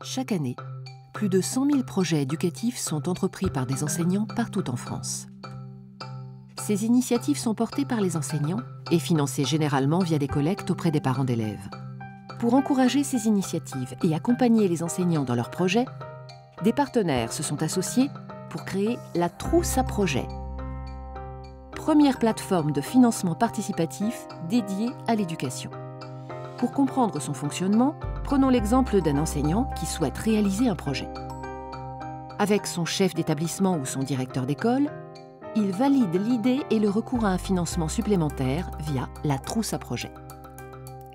Chaque année, plus de 100 000 projets éducatifs sont entrepris par des enseignants partout en France. Ces initiatives sont portées par les enseignants et financées généralement via des collectes auprès des parents d'élèves. Pour encourager ces initiatives et accompagner les enseignants dans leurs projets, des partenaires se sont associés pour créer la Trousse à projets, première plateforme de financement participatif dédiée à l'éducation. Pour comprendre son fonctionnement, prenons l'exemple d'un enseignant qui souhaite réaliser un projet. Avec son chef d'établissement ou son directeur d'école, il valide l'idée et le recours à un financement supplémentaire via la Trousse à projets.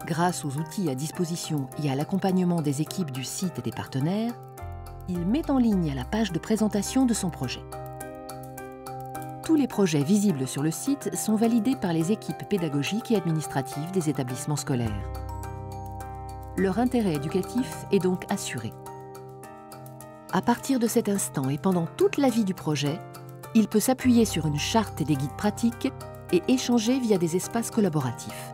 Grâce aux outils à disposition et à l'accompagnement des équipes du site et des partenaires, il met en ligne la page de présentation de son projet. Tous les projets visibles sur le site sont validés par les équipes pédagogiques et administratives des établissements scolaires. Leur intérêt éducatif est donc assuré. À partir de cet instant et pendant toute la vie du projet, il peut s'appuyer sur une charte et des guides pratiques et échanger via des espaces collaboratifs.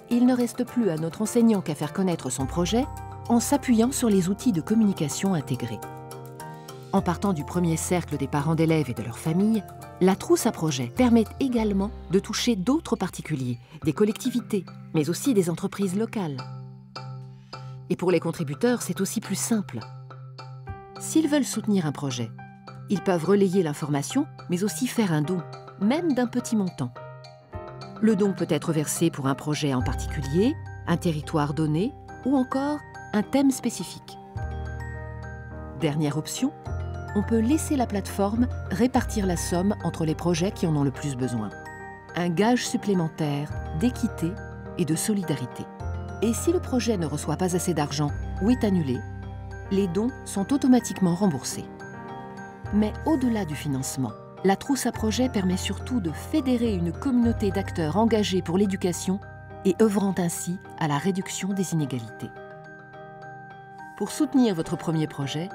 Il ne reste plus à notre enseignant qu'à faire connaître son projet en s'appuyant sur les outils de communication intégrés. En partant du premier cercle des parents d'élèves et de leurs familles, la Trousse à projets permet également de toucher d'autres particuliers, des collectivités, mais aussi des entreprises locales. Et pour les contributeurs, c'est aussi plus simple. S'ils veulent soutenir un projet, ils peuvent relayer l'information, mais aussi faire un don, même d'un petit montant. Le don peut être versé pour un projet en particulier, un territoire donné ou encore un thème spécifique. Dernière option, on peut laisser la plateforme répartir la somme entre les projets qui en ont le plus besoin. Un gage supplémentaire d'équité et de solidarité. Et si le projet ne reçoit pas assez d'argent ou est annulé, les dons sont automatiquement remboursés. Mais au-delà du financement, la Trousse à projets permet surtout de fédérer une communauté d'acteurs engagés pour l'éducation et œuvrant ainsi à la réduction des inégalités. Pour soutenir votre premier projet,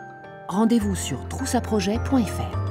rendez-vous sur trousseaprojets.fr.